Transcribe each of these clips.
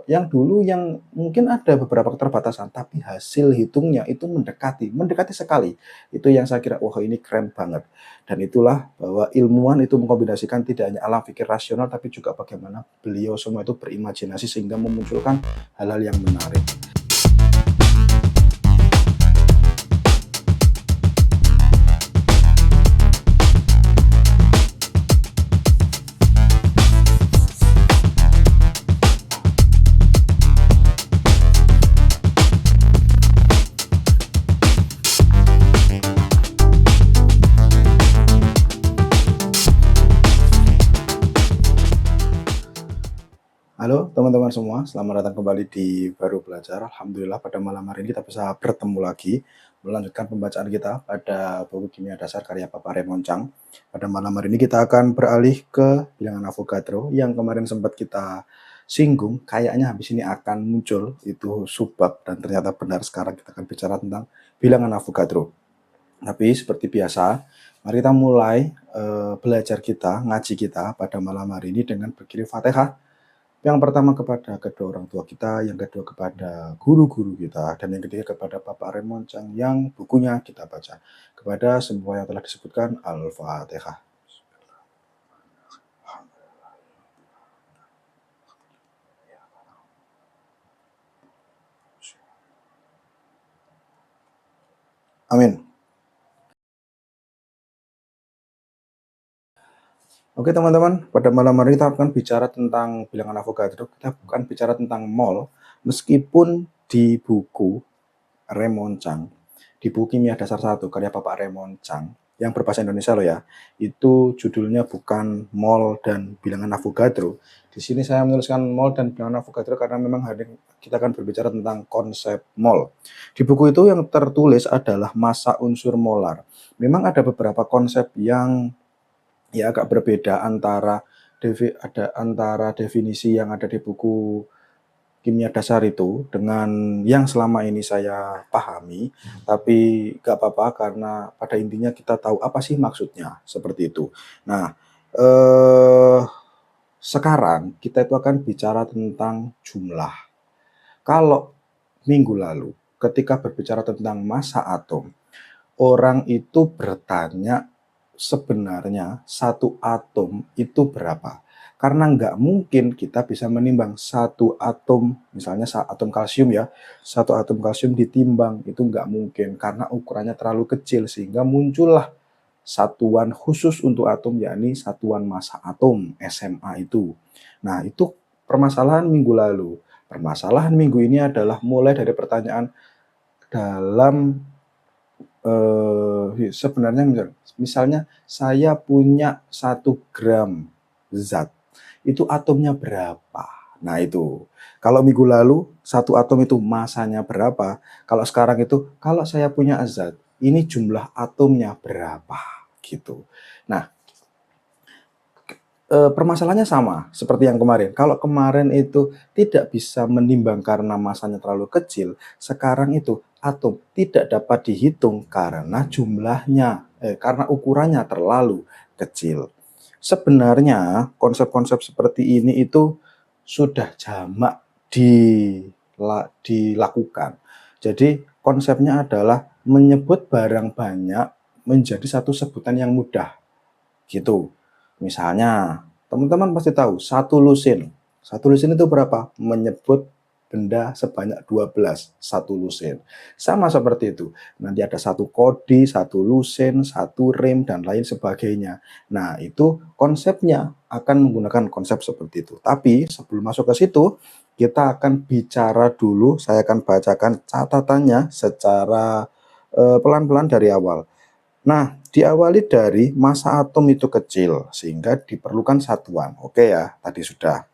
yang dulu yang mungkin ada beberapa keterbatasan, tapi hasil hitungnya itu mendekati sekali. Itu yang saya kira, wah ini keren banget. Dan itulah bahwa ilmuwan itu mengkombinasikan tidak hanya alam pikir rasional, tapi juga bagaimana beliau semua itu berimajinasi sehingga memunculkan hal-hal yang menarik. Halo teman-teman semua, selamat datang kembali di Baru Belajar. Alhamdulillah pada malam hari ini kita bisa bertemu lagi, melanjutkan pembacaan kita pada buku kimia dasar karya Bapak Raymond Chang. Pada malam hari ini kita akan beralih ke bilangan Avogadro yang kemarin sempat kita singgung, kayaknya habis ini akan muncul itu subbab, dan ternyata benar. Sekarang kita akan bicara tentang bilangan Avogadro. Tapi seperti biasa, mari kita mulai belajar kita, ngaji kita pada malam hari ini dengan berkirim Fatihah. Yang pertama kepada kedua orang tua kita, yang kedua kepada guru-guru kita, dan yang ketiga kepada Bapak Raymond Chang yang bukunya kita baca. Kepada semua yang telah disebutkan, Al-Fatihah. Amin. Oke teman-teman, pada malam hari kita akan bicara tentang bilangan Avogadro. Kita bukan bicara tentang mol, meskipun di buku Raymond Chang, di buku Kimia Dasar 1 karya Bapak Raymond Chang, yang berbahasa Indonesia loh ya, itu judulnya bukan mol dan bilangan Avogadro. Di sini saya menuliskan mol dan bilangan Avogadro karena memang hari ini kita akan berbicara tentang konsep mol. Di buku itu yang tertulis adalah massa unsur molar. Memang ada beberapa konsep yang ya agak berbeda antara definisi yang ada di buku kimia dasar itu dengan yang selama ini saya pahami, tapi gak apa-apa karena pada intinya kita tahu apa sih maksudnya, seperti itu. Nah, sekarang kita itu akan bicara tentang jumlah. Kalau minggu lalu ketika berbicara tentang massa atom, orang itu bertanya sebenarnya satu atom itu berapa? Karena nggak mungkin kita bisa menimbang satu atom, misalnya atom kalsium ya, satu atom kalsium ditimbang, itu nggak mungkin karena ukurannya terlalu kecil, sehingga muncullah satuan khusus untuk atom, yakni satuan massa atom, SMA itu. Nah, itu permasalahan minggu lalu. Permasalahan minggu ini adalah mulai dari pertanyaan dalam sebenarnya misalnya saya punya 1 gram zat, itu atomnya berapa? Nah itu, kalau minggu lalu satu atom itu masanya berapa, kalau sekarang itu kalau saya punya zat, ini jumlah atomnya berapa, gitu. Nah, permasalahannya sama seperti yang kemarin. Kalau kemarin itu tidak bisa menimbang karena masanya terlalu kecil, sekarang itu atom tidak dapat dihitung karena jumlahnya, karena ukurannya terlalu kecil. Sebenarnya konsep-konsep seperti ini itu sudah jamak dilakukan. Jadi konsepnya adalah menyebut barang banyak menjadi satu sebutan yang mudah, gitu. Misalnya, teman-teman pasti tahu, satu lusin. Satu lusin itu berapa? Menyebut benda sebanyak 12, satu lusin. Sama seperti itu. Nanti ada satu kodi, satu lusin, satu rim, dan lain sebagainya. Nah, itu konsepnya akan menggunakan konsep seperti itu. Tapi sebelum masuk ke situ, kita akan bicara dulu, saya akan bacakan catatannya secara pelan-pelan dari awal. Nah, diawali dari massa atom itu kecil, sehingga diperlukan satuan. Oke ya, tadi sudah.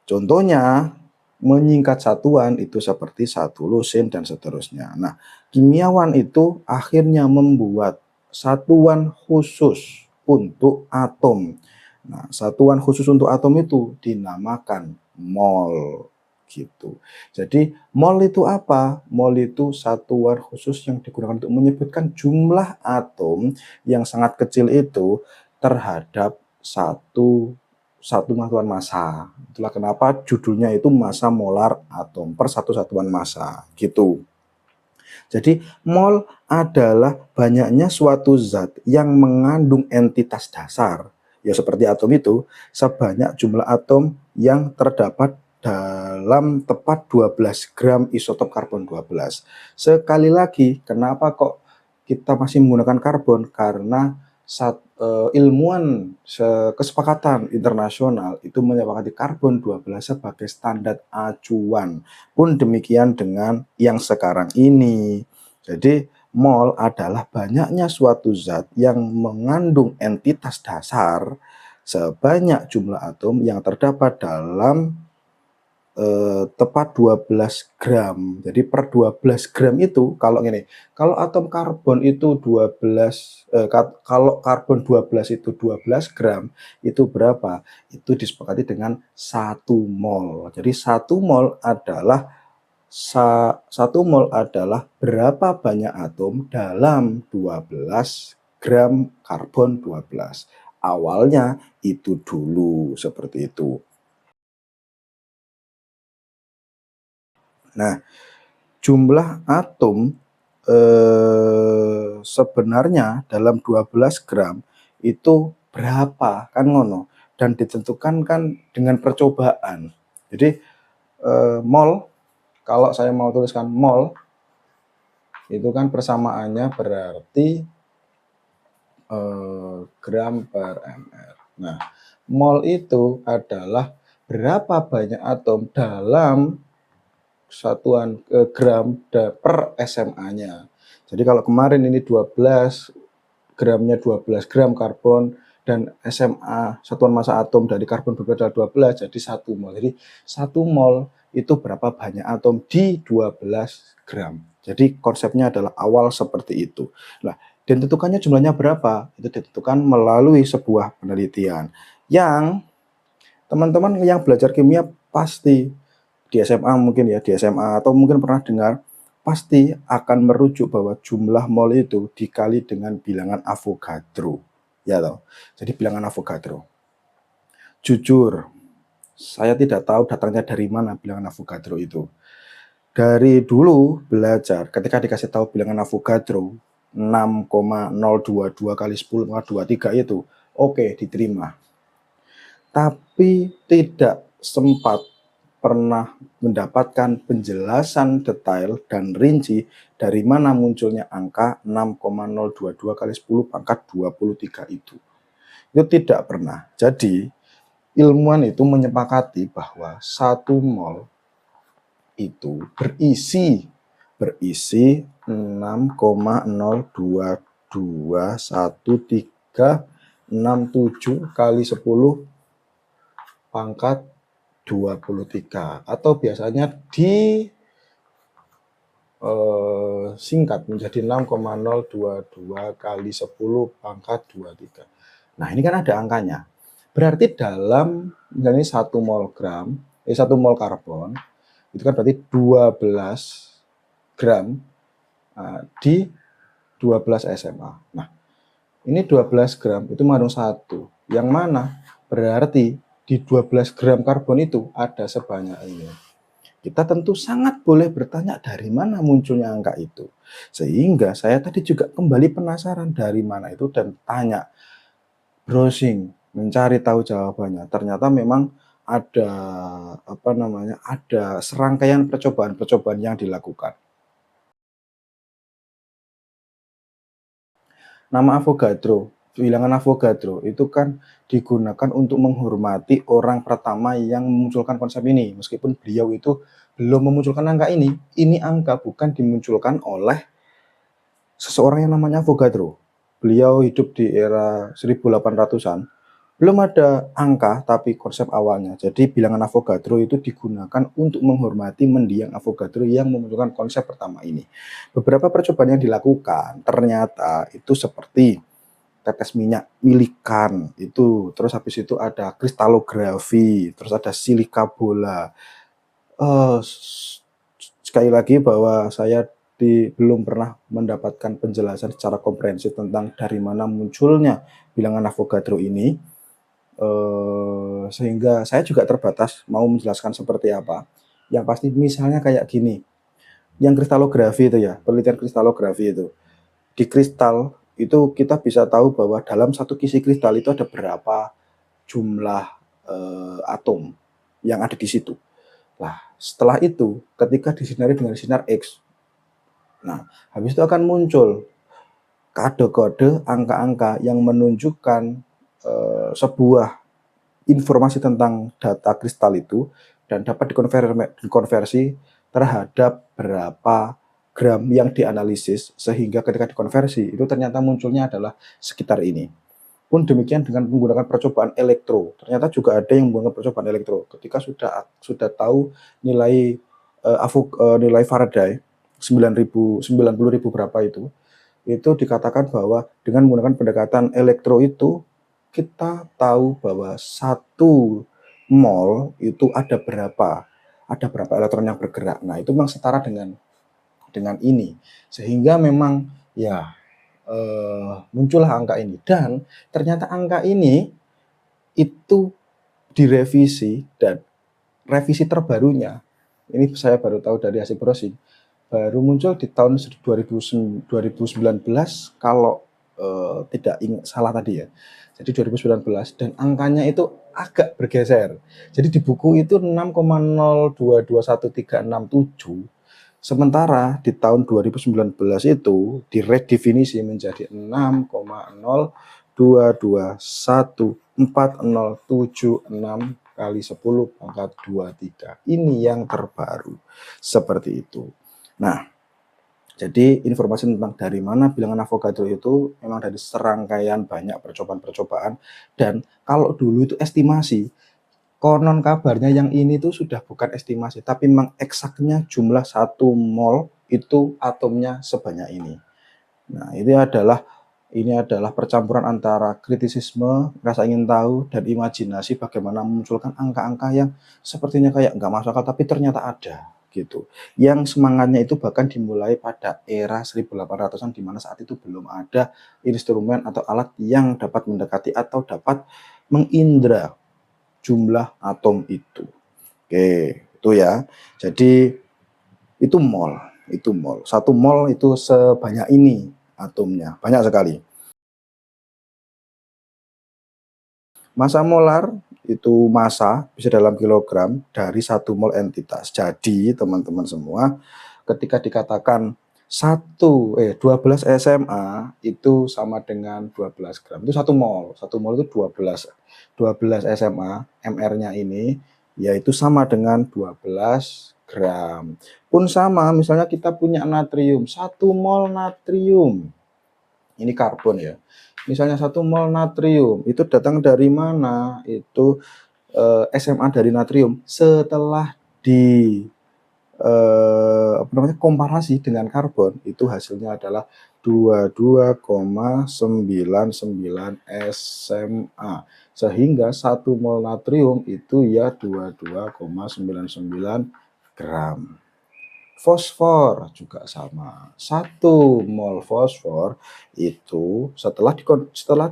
Contohnya, menyingkat satuan itu seperti satu lusin dan seterusnya. Nah, kimiawan itu akhirnya membuat satuan khusus untuk atom. Nah, satuan khusus untuk atom itu dinamakan mol. Gitu. Jadi mol itu apa? Mol itu satuan khusus yang digunakan untuk menyebutkan jumlah atom yang sangat kecil itu terhadap satu satu satuan massa. Itulah kenapa judulnya itu massa molar atom per satu satuan massa, gitu. Jadi mol adalah banyaknya suatu zat yang mengandung entitas dasar, ya seperti atom itu, sebanyak jumlah atom yang terdapat dalam tepat 12 gram isotop karbon 12. Sekali lagi, kenapa kok kita masih menggunakan karbon? Karena ilmuwan kesepakatan internasional itu menyepakati karbon 12 sebagai standar acuan. Pun demikian dengan yang sekarang ini. Jadi mol adalah banyaknya suatu zat yang mengandung entitas dasar sebanyak jumlah atom yang terdapat dalam tepat 12 gram. Jadi per 12 gram itu kalau gini, kalau atom karbon itu 12 kalau karbon 12 itu 12 gram, itu berapa? Itu disepakati dengan 1 mol. Jadi 1 mol adalah 1 mol adalah berapa banyak atom dalam 12 gram karbon 12. Awalnya itu dulu seperti itu. Nah, jumlah atom sebenarnya dalam 12 gram itu berapa, kan ngono. Dan ditentukan kan dengan percobaan. Jadi mol, kalau saya mau tuliskan mol, itu kan persamaannya berarti gram per ml. Nah, mol itu adalah berapa banyak atom dalam satuan gram per SMA-nya. Jadi kalau kemarin ini 12 gramnya 12 gram karbon dan SMA satuan massa atom dari karbon berbeda 12 jadi 1 mol. Jadi 1 mol itu berapa banyak atom di 12 gram. Jadi konsepnya adalah awal seperti itu. Nah, dan tentukannya jumlahnya berapa? Itu ditentukan melalui sebuah penelitian yang teman-teman yang belajar kimia pasti di SMA mungkin ya, di SMA atau mungkin pernah dengar, pasti akan merujuk bahwa jumlah mol itu dikali dengan bilangan Avogadro. Ya toh. Jadi bilangan Avogadro. Jujur, saya tidak tahu datangnya dari mana bilangan Avogadro itu. Dari dulu belajar, ketika dikasih tahu bilangan Avogadro 6,022 kali 10,23 itu, oke, diterima. Tapi tidak sempat pernah mendapatkan penjelasan detail dan rinci dari mana munculnya angka 6,022 kali 10 pangkat 23 itu. Itu tidak pernah. Jadi ilmuwan itu menyepakati bahwa 1 mol itu berisi 6,0221367 kali 10 pangkat 23 atau biasanya singkat menjadi 6,022 kali 10 pangkat 23. Nah, ini kan ada angkanya. Berarti dalam misalnya 1 mol karbon itu kan berarti 12 gram di 12 SMA. Nah, ini 12 gram itu mengandung 1. Yang mana berarti di 12 gram karbon itu ada sebanyak ini. Kita tentu sangat boleh bertanya dari mana munculnya angka itu. Sehingga saya tadi juga kembali penasaran dari mana itu dan tanya, browsing, mencari tahu jawabannya. Ternyata memang ada ada serangkaian percobaan-percobaan yang dilakukan. Nama Avogadro, bilangan Avogadro itu kan digunakan untuk menghormati orang pertama yang memunculkan konsep ini. Meskipun beliau itu belum memunculkan angka ini angka bukan dimunculkan oleh seseorang yang namanya Avogadro. Beliau hidup di era 1800-an. Belum ada angka, tapi konsep awalnya. Jadi bilangan Avogadro itu digunakan untuk menghormati mendiang Avogadro yang memunculkan konsep pertama ini. Beberapa percobaan yang dilakukan ternyata itu seperti tetes minyak milikan itu, terus habis itu ada kristalografi, terus ada silika bola. Sekali lagi bahwa saya belum pernah mendapatkan penjelasan secara komprehensif tentang dari mana munculnya bilangan Avogadro ini. sehingga saya juga terbatas mau menjelaskan seperti apa. Yang pasti misalnya kayak gini, yang kristalografi itu ya, penelitian kristalografi itu. Di kristal itu kita bisa tahu bahwa dalam satu kisi kristal itu ada berapa jumlah atom yang ada di situ. Nah, setelah itu ketika disinari dengan sinar X, nah habis itu akan muncul kode-kode angka-angka yang menunjukkan sebuah informasi tentang data kristal itu dan dapat dikonversi terhadap berapa gram yang dianalisis, sehingga ketika dikonversi itu ternyata munculnya adalah sekitar ini. Pun demikian dengan menggunakan percobaan elektro, ternyata juga ada yang menggunakan percobaan elektro. Ketika sudah tahu nilai nilai Faraday 90.000 berapa itu dikatakan bahwa dengan menggunakan pendekatan elektro itu kita tahu bahwa 1 mol itu ada berapa elektron yang bergerak. Nah, itu memang setara dengan ini, sehingga memang ya muncullah angka ini. Dan ternyata angka ini itu direvisi, dan revisi terbarunya ini saya baru tahu dari hasil browsing, baru muncul di tahun 2019 kalau tidak salah tadi ya. Jadi 2019, dan angkanya itu agak bergeser. Jadi di buku itu 6,022137, sementara di tahun 2019 itu diredefinisi menjadi 6,02214076 kali 10 pangkat 23. Ini yang terbaru. Seperti itu. Nah, jadi informasi tentang dari mana bilangan Avogadro itu memang dari serangkaian banyak percobaan-percobaan, dan kalau dulu itu estimasi, konon kabarnya yang ini tuh sudah bukan estimasi, tapi memang eksaknya jumlah 1 mol itu atomnya sebanyak ini. Nah, ini adalah percampuran antara kritisisme, rasa ingin tahu, dan imajinasi bagaimana memunculkan angka-angka yang sepertinya kayak nggak masuk akal, tapi ternyata ada gitu. Yang semangatnya itu bahkan dimulai pada era 1800-an, di mana saat itu belum ada instrumen atau alat yang dapat mendekati atau dapat mengindra jumlah atom itu. Oke, itu ya. Jadi itu mol, 1 mol itu sebanyak ini atomnya, banyak sekali. Massa molar itu massa bisa dalam kilogram dari 1 mol entitas. Jadi teman-teman semua, ketika dikatakan 12 SMA itu sama dengan 12 gram, itu 1 mol. 1 mol itu 12 SMA, MR-nya ini yaitu sama dengan 12 gram. Pun sama, misalnya kita punya natrium, 1 mol natrium. Ini karbon ya. Misalnya 1 mol natrium itu datang dari mana? Itu SMA dari natrium setelah di komparasi dengan karbon, itu hasilnya adalah 22,99 SMA. Sehingga 1 mol natrium itu ya 22,99 gram. Fosfor juga sama. 1 mol fosfor itu setelah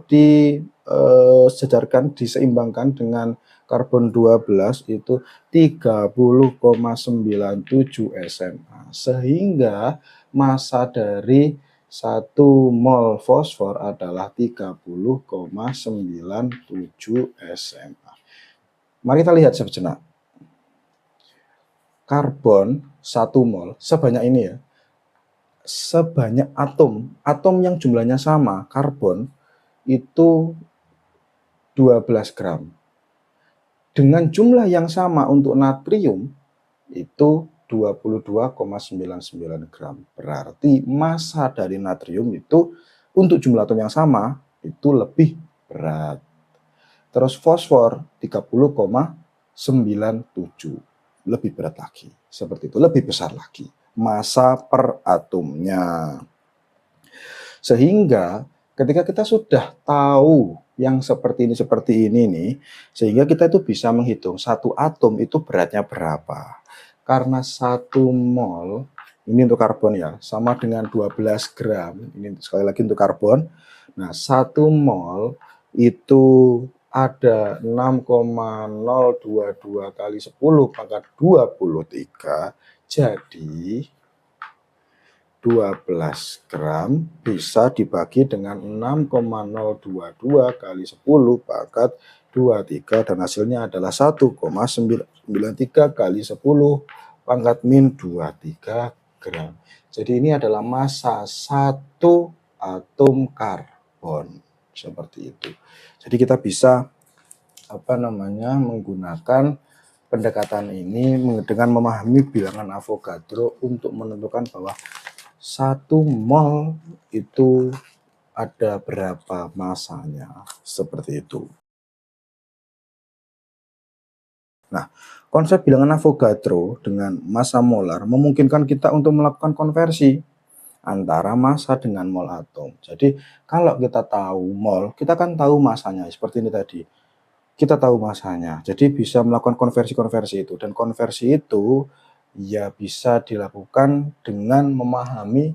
disejajarkan, diseimbangkan dengan karbon 12 itu 30,97 SMA. Sehingga massa dari 1 mol fosfor adalah 30,97 SMA. Mari kita lihat sejenak. Karbon 1 mol sebanyak ini ya, sebanyak atom yang jumlahnya sama, karbon itu 12 gram. Dengan jumlah yang sama untuk natrium itu 22,99 gram. Berarti massa dari natrium itu untuk jumlah atom yang sama itu lebih berat. Terus fosfor 30,97, lebih berat lagi. Seperti itu, lebih besar lagi massa per atomnya. Sehingga ketika kita sudah tahu yang seperti ini nih, sehingga kita itu bisa menghitung satu atom itu beratnya berapa. Karena 1 mol ini untuk karbon ya, sama dengan 12 gram. Ini sekali lagi untuk karbon. Nah, 1 mol itu ada 6,022 kali 10 pangkat 23, jadi 12 gram bisa dibagi dengan 6,022 kali 10 pangkat 23 dan hasilnya adalah 1,993 kali 10 pangkat min 23 gram. Jadi ini adalah massa satu atom karbon, seperti itu. Jadi kita bisa menggunakan pendekatan ini dengan memahami bilangan Avogadro untuk menentukan bahwa 1 mol itu ada berapa massanya, seperti itu. Nah, konsep bilangan Avogadro dengan massa molar memungkinkan kita untuk melakukan konversi antara massa dengan mol atom. Jadi, kalau kita tahu mol, kita kan tahu massanya, seperti ini tadi. Kita tahu massanya, jadi bisa melakukan konversi-konversi itu. Dan konversi itu ya bisa dilakukan dengan memahami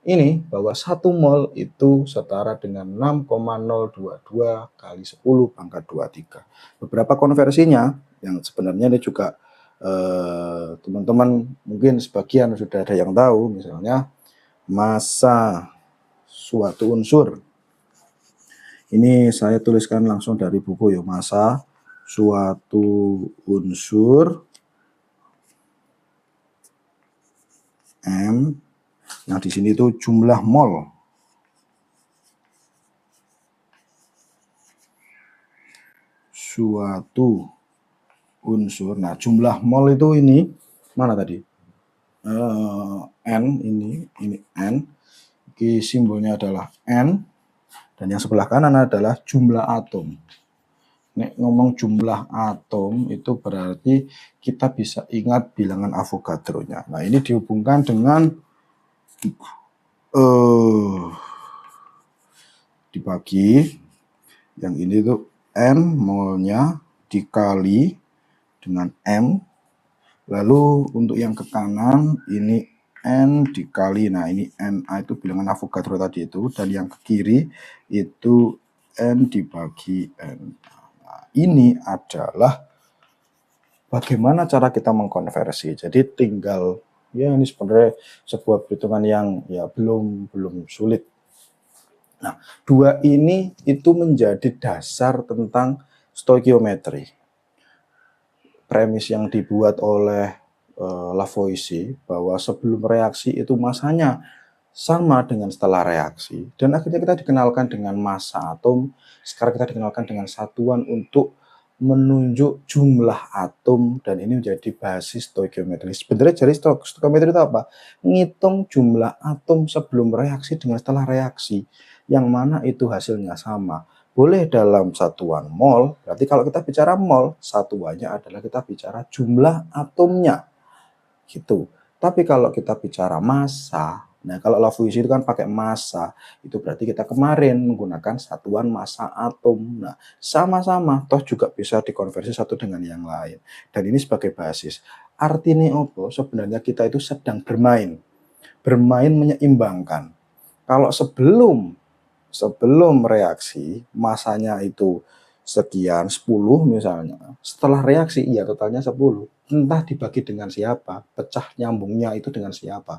ini, bahwa 1 mol itu setara dengan 6,022 kali 10 pangkat 23. Beberapa konversinya yang sebenarnya ini juga teman-teman mungkin sebagian sudah ada yang tahu, misalnya massa suatu unsur. Ini saya tuliskan langsung dari buku ya, massa suatu unsur M. Nah, di sini itu jumlah mol. Suatu unsur. Nah, jumlah mol itu ini mana tadi? N, ini N. Ini simbolnya adalah N. Dan yang sebelah kanan adalah jumlah atom. Nek ngomong jumlah atom itu berarti kita bisa ingat bilangan Avogadro-nya. Nah, ini dihubungkan dengan dibagi, yang ini tuh N molnya dikali dengan M, lalu untuk yang ke kanan ini N dikali, nah ini Na itu bilangan Avogadro tadi itu, dan yang ke kiri itu N dibagi N. Nah, ini adalah bagaimana cara kita mengkonversi. Jadi tinggal ya, ini sebenarnya sebuah perhitungan yang ya belum sulit. Nah, dua ini itu menjadi dasar tentang stoikiometri. Premis yang dibuat oleh Lavoisier bahwa sebelum reaksi itu massanya sama dengan setelah reaksi, dan akhirnya kita dikenalkan dengan massa atom. Sekarang kita dikenalkan dengan satuan untuk menunjuk jumlah atom, dan ini menjadi basis stoikiometri. Sebenarnya jadi stoikiometri itu apa? Ngitung jumlah atom sebelum reaksi dengan setelah reaksi, yang mana itu hasilnya sama. Boleh dalam satuan mol, berarti kalau kita bicara mol, satuannya adalah kita bicara jumlah atomnya, gitu. Tapi kalau kita bicara massa, nah kalau Lavoisier itu kan pakai massa, itu berarti kita kemarin menggunakan satuan massa atom. Nah, sama-sama, toh juga bisa dikonversi satu dengan yang lain. Dan ini sebagai basis. Artinya apa? Sebenarnya kita itu sedang bermain menyeimbangkan. Kalau sebelum reaksi massanya itu sekian 10 misalnya, setelah reaksi iya totalnya 10, entah dibagi dengan siapa, pecah nyambungnya itu dengan siapa.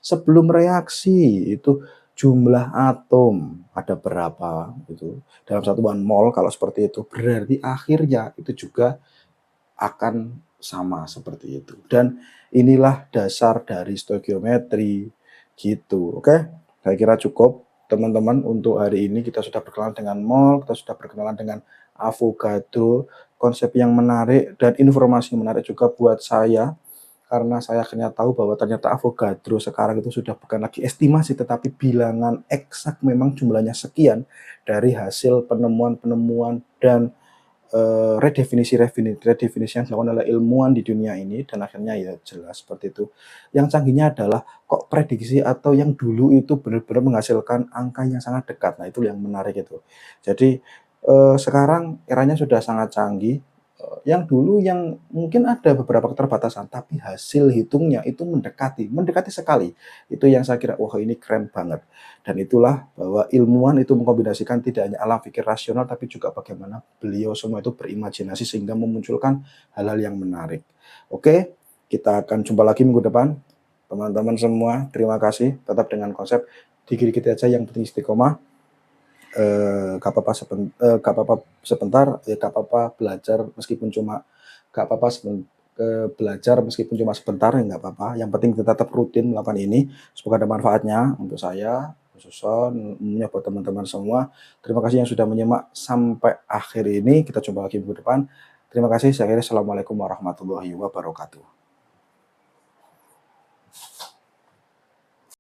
Sebelum reaksi itu jumlah atom ada berapa itu dalam satuan mol, kalau seperti itu berarti akhirnya itu juga akan sama seperti itu. Dan inilah dasar dari stoikiometri, gitu. Oke, saya kira cukup teman-teman untuk hari ini. Kita sudah berkenalan dengan mol, kita sudah berkenalan dengan Avogadro, konsep yang menarik dan informasi yang menarik juga buat saya, karena saya akhirnya tahu bahwa ternyata Avogadro sekarang itu sudah bukan lagi estimasi tetapi bilangan eksak, memang jumlahnya sekian dari hasil penemuan-penemuan dan redefinisi yang dilakukan oleh ilmuwan di dunia ini, dan akhirnya ya jelas seperti itu. Yang canggihnya adalah kok prediksi atau yang dulu itu benar-benar menghasilkan angka yang sangat dekat. Nah, itu yang menarik itu. Jadi sekarang eranya sudah sangat canggih. yang dulu yang mungkin ada beberapa keterbatasan, tapi hasil hitungnya itu mendekati sekali. Itu yang saya kira, wah ini keren banget. Dan itulah bahwa ilmuwan itu mengkombinasikan tidak hanya alam pikir rasional, tapi juga bagaimana beliau semua itu berimajinasi sehingga memunculkan hal-hal yang menarik. Oke, kita akan jumpa lagi minggu depan. Teman-teman semua, terima kasih. Tetap dengan konsep dikit-dikit aja yang penting istiqomah. Gak apa-apa sebentar, ya gak apa-apa belajar meskipun cuma gak apa-apa belajar meskipun cuma sebentar, ya nggak apa-apa. Yang penting kita tetap rutin melakukan ini. Semoga ada manfaatnya untuk saya, khususnya umumnya buat teman-teman semua. Terima kasih yang sudah menyimak sampai akhir ini. Kita jumpa lagi minggu depan. Terima kasih. Saya akhiri. Assalamualaikum warahmatullahi wabarakatuh.